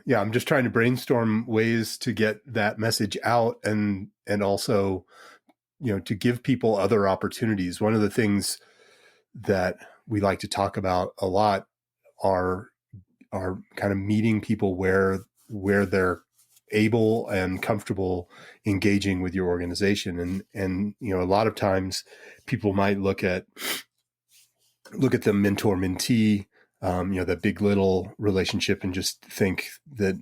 Yeah, I'm just trying to brainstorm ways to get that message out and also, to give people other opportunities. One of the things that we like to talk about a lot are kind of meeting people where they're able and comfortable engaging with your organization. And a lot of times people might look at the mentor-mentee, the big little relationship and just think that,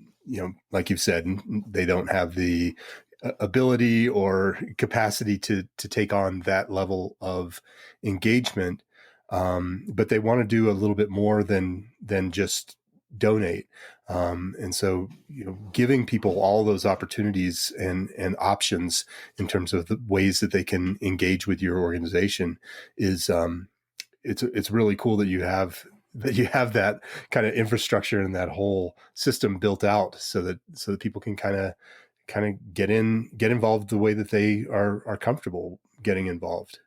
like you've said, they don't have the ability or capacity to take on that level of engagement. But they want to do a little bit more than just donate. And so, giving people all those opportunities and options in terms of the ways that they can engage with your organization is, it's really cool that you have that kind of infrastructure and that whole system built out so that people can kind of get involved the way that they are comfortable getting involved.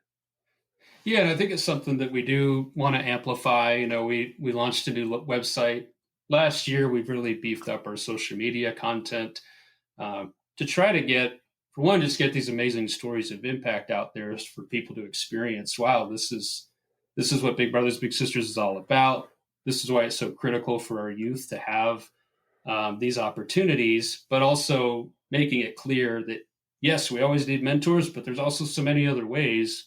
Yeah, and I think it's something that we do want to amplify. We launched a new website last year. We've really beefed up our social media content to try to get these amazing stories of impact out there for people to experience. Wow, this is what Big Brothers Big Sisters is all about. This is why it's so critical for our youth to have these opportunities, but also making it clear that, yes, we always need mentors, but there's also so many other ways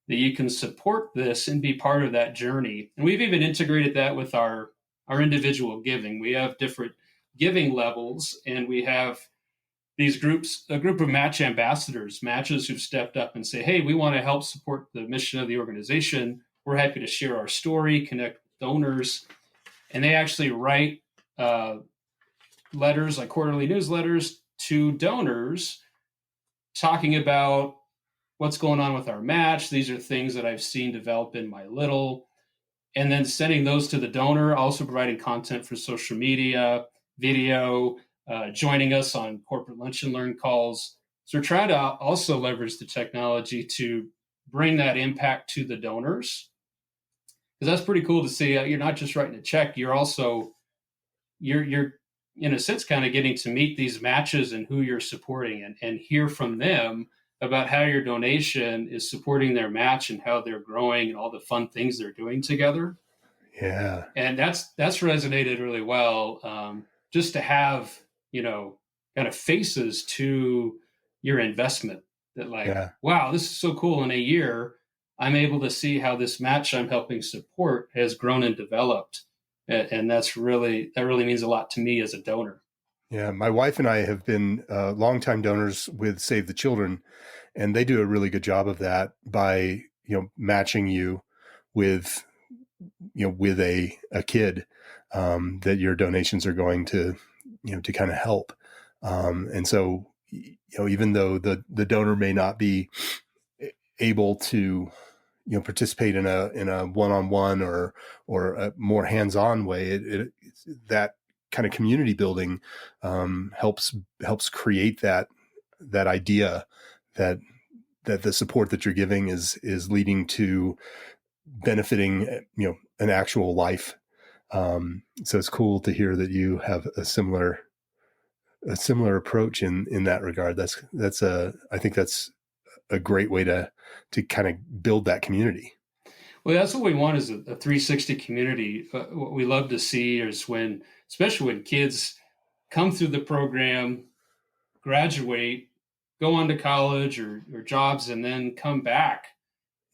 that you can support this and be part of that journey. And we've even integrated that with our individual giving. We have different giving levels, and we have these groups, a group of match ambassadors, matches who've stepped up and say, hey, we want to help support the mission of the organization. We're happy to share our story, connect with donors. And they actually write letters, like quarterly newsletters, to donors talking about what's going on with our match. These are things that I've seen develop in my little, and then sending those to the donor, also providing content for social media, video, joining us on corporate lunch and learn calls. So we're trying to also leverage the technology to bring that impact to the donors, because that's pretty cool to see. You're not just writing a check, you're also you're in a sense kind of getting to meet these matches and who you're supporting, and hear from them about how your donation is supporting their match and how they're growing and all the fun things they're doing together. Yeah. And that's resonated really well. Just to have, kind of faces to your investment, that like, Yeah. wow, this is so cool. In a year, I'm able to see how this match I'm helping support has grown and developed. And that really means a lot to me as a donor. Yeah. My wife and I have been longtime donors with Save the Children, and they do a really good job of that by, matching you with, with a kid that your donations are going to, to kind of help. And so, even though the donor may not be able to, participate in a one-on-one or a more hands-on way, that kind of community building helps create that idea that the support that you're giving is leading to benefiting, an actual life. So it's cool to hear that you have a similar approach in that regard. I think that's a great way to kind of build that community. Well, that's what we want, is a 360 community. What we love to see is especially when kids come through the program, graduate, go on to college or jobs, and then come back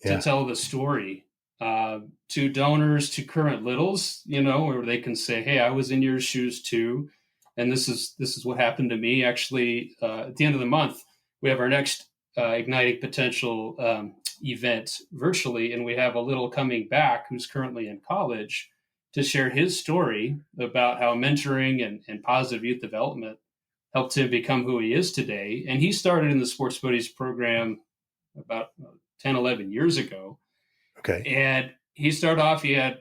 to tell the story to donors, to current littles, where they can say, hey, I was in your shoes too. And this is what happened to me. Actually, at the end of the month, we have our next Igniting Potential event virtually, and we have a little coming back who's currently in college to share his story about how mentoring and positive youth development helped him become who he is today. And he started in the Sports Buddies program about 10, 11 years ago. Okay. And he started off, he had,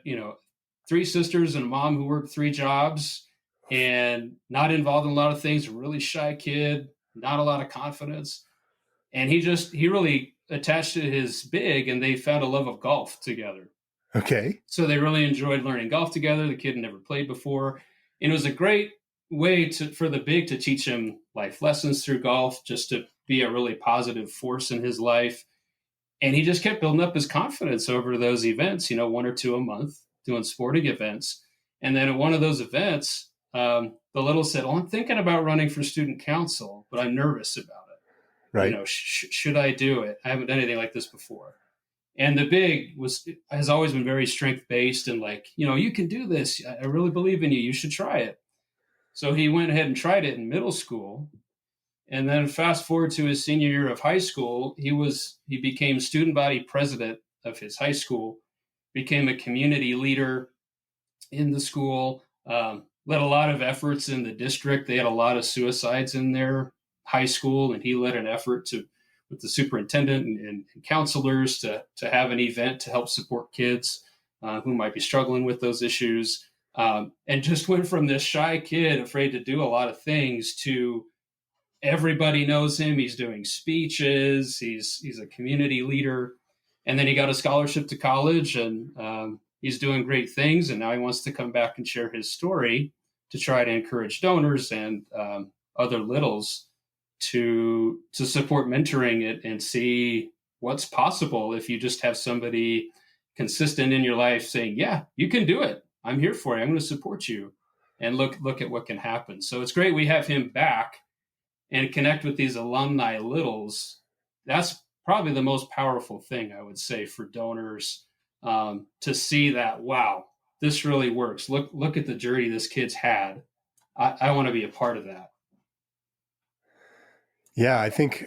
3 sisters and a mom who worked 3 jobs and not involved in a lot of things, a really shy kid, not a lot of confidence. And he really attached to his big, and they found a love of golf together. Okay. So they really enjoyed learning golf together. The kid had never played before. And it was a great way for the big to teach him life lessons through golf, just to be a really positive force in his life. And he just kept building up his confidence over those events, 1 or 2 a month, doing sporting events. And then at one of those events, the little said, I'm thinking about running for student council, but I'm nervous about it. Right. Should I do it? I haven't done anything like this before. And the big has always been very strength-based and like, you can do this. I really believe in you. You should try it. So he went ahead and tried it in middle school. And then fast forward to his senior year of high school, he became student body president of his high school, became a community leader in the school, led a lot of efforts in the district. They had a lot of suicides in their high school, and he led an effort with the superintendent and counselors to have an event to help support kids who might be struggling with those issues, and just went from this shy kid afraid to do a lot of things to everybody knows him. He's doing speeches. He's a community leader. And then he got a scholarship to college, and he's doing great things. And now he wants to come back and share his story to try to encourage donors and other littles to support mentoring it and see what's possible if you just have somebody consistent in your life saying, yeah, you can do it. I'm here for you. I'm going to support you. And look at what can happen. So it's great we have him back and connect with these alumni littles. That's probably the most powerful thing, I would say, for donors, to see that, wow, this really works. Look at the journey this kid's had. I want to be a part of that. Yeah, I think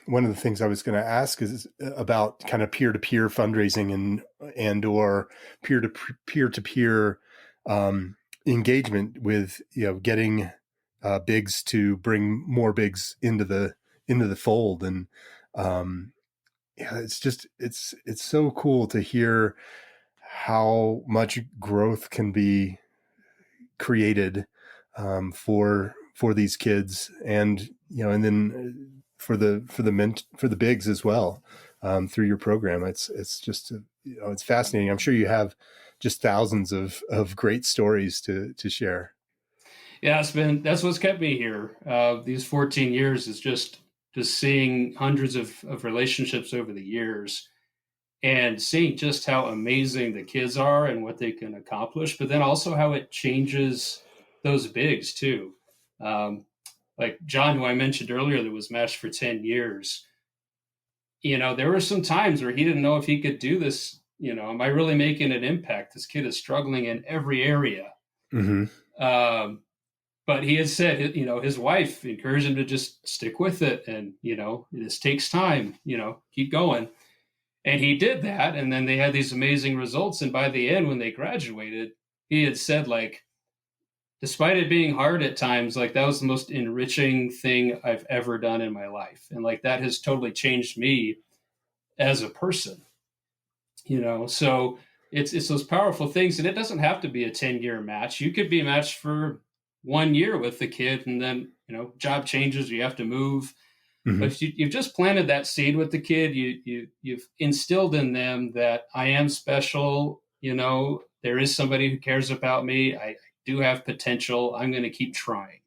one of the things I was going to ask is about kind of peer-to-peer fundraising and or peer-to-peer engagement with, getting bigs to bring more bigs into the fold. And yeah, it's so cool to hear how much growth can be created for these kids, and and then for the bigs as well, through your program. It's just it's fascinating. I'm sure you have just thousands of great stories to share. Yeah, that's what's kept me here. These 14 years is just seeing hundreds of relationships over the years and seeing just how amazing the kids are and what they can accomplish, but then also how it changes those bigs too. Um, like John, who I mentioned earlier, that was matched for 10 years. There were some times where he didn't know if he could do this. Am I really making an impact? This kid is struggling in every area. Mm-hmm. Um, but he had said, his wife encouraged him to just stick with it. And, this takes time, keep going. And he did that. And then they had these amazing results. And by the end, when they graduated, he had said, like, despite it being hard at times, like that was the most enriching thing I've ever done in my life. And like that has totally changed me as a person, so it's those powerful things. And it doesn't have to be a 10-year match. You could be matched for 1 year with the kid, and then, job changes, you have to move. Mm-hmm. But if you've just planted that seed with the kid, you've instilled in them that I am special. There is somebody who cares about me. I do have potential. I'm going to keep trying,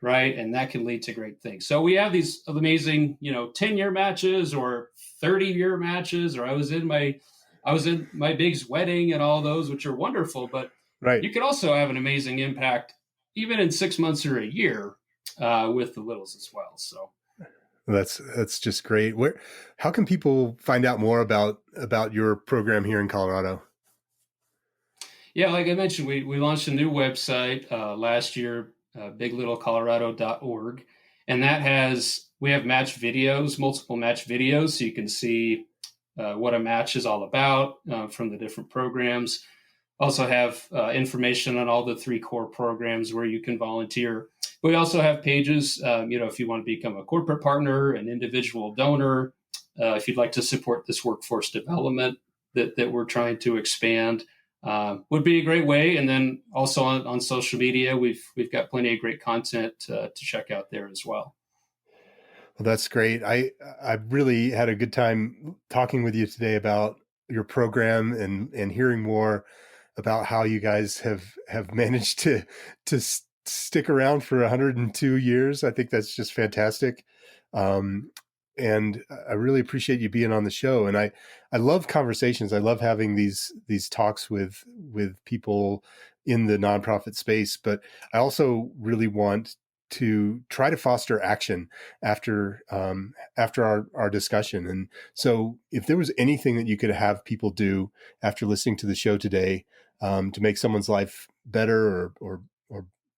right? And that can lead to great things. So we have these amazing, 10-year matches or 30-year matches, or I was in my big's wedding and all those, which are wonderful. But Right. you could also have an amazing impact even in 6 months or a year with the littles as well. So. That's just great. How can people find out more about your program here in Colorado? Yeah, like I mentioned, we launched a new website last year, biglittlecolorado.org, and we have match videos, multiple match videos, so you can see what a match is all about from the different programs. Also have information on all the 3 core programs where you can volunteer. We also have pages, if you want to become a corporate partner, an individual donor, if you'd like to support this workforce development that we're trying to expand, would be a great way. And then also on social media, we've got plenty of great content to check out there as well. Well, that's great. I really had a good time talking with you today about your program and hearing more about how you guys have managed to stick around for 102 years. I think that's just fantastic. And I really appreciate you being on the show. And I love conversations. I love having these talks with people in the nonprofit space, but I also really want to try to foster action after our discussion. And so if there was anything that you could have people do after listening to the show today, to make someone's life better or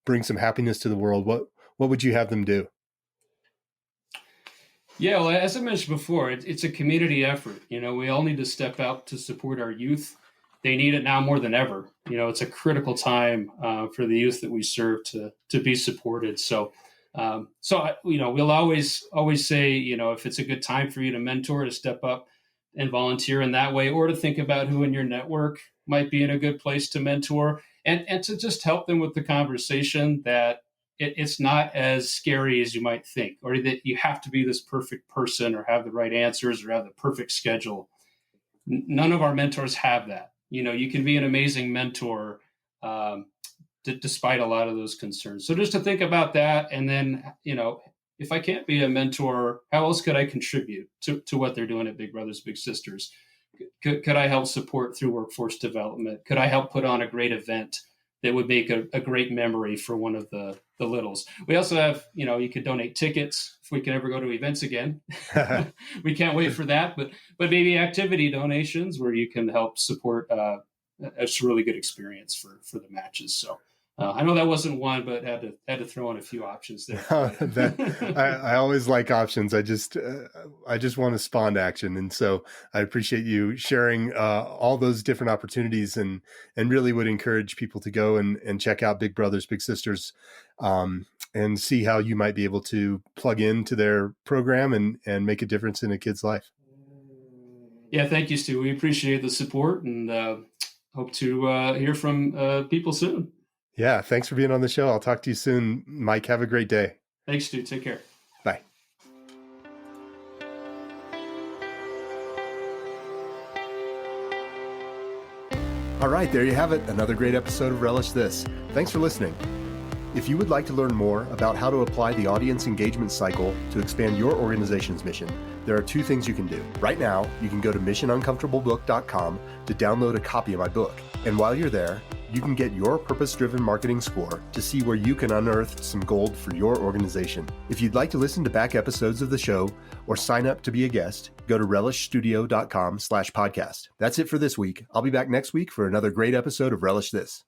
bring some happiness to the world, what would you have them do? Yeah, well, as I mentioned before, it's a community effort. We all need to step out to support our youth. They need it now more than ever. It's a critical time for the youth that we serve to be supported. So, we'll always say, if it's a good time for you to mentor, to step up and volunteer in that way, or to think about who in your network might be in a good place to mentor, and to just help them with the conversation that it's not as scary as you might think, or that you have to be this perfect person or have the right answers or have the perfect schedule. None of our mentors have that. You can be an amazing mentor despite a lot of those concerns. So just to think about that. And then, if I can't be a mentor, how else could I contribute to what they're doing at Big Brothers Big Sisters? Could I help support through workforce development? Could I help put on a great event that would make a great memory for one of the littles? We also have, you could donate tickets if we can ever go to events again. We can't wait for that, but maybe activity donations where you can help support. It's a really good experience for the matches. So I know that wasn't one, but had to throw in a few options there. I always like options. I just want to spawn action, and so I appreciate you sharing all those different opportunities, and really would encourage people to go and check out Big Brothers Big Sisters, and see how you might be able to plug into their program and make a difference in a kid's life. Yeah, thank you, Stu. We appreciate the support and hope to hear from people soon. Yeah, thanks for being on the show. I'll talk to you soon. Mike, have a great day. Thanks, Stu. Take care. Bye. All right, there you have it. Another great episode of Relish This. Thanks for listening. If you would like to learn more about how to apply the audience engagement cycle to expand your organization's mission, there are two things you can do. Right now, you can go to missionuncomfortablebook.com to download a copy of my book. And while you're there, you can get your purpose-driven marketing score to see where you can unearth some gold for your organization. If you'd like to listen to back episodes of the show or sign up to be a guest, go to relishstudio.com/podcast. That's it for this week. I'll be back next week for another great episode of Relish This.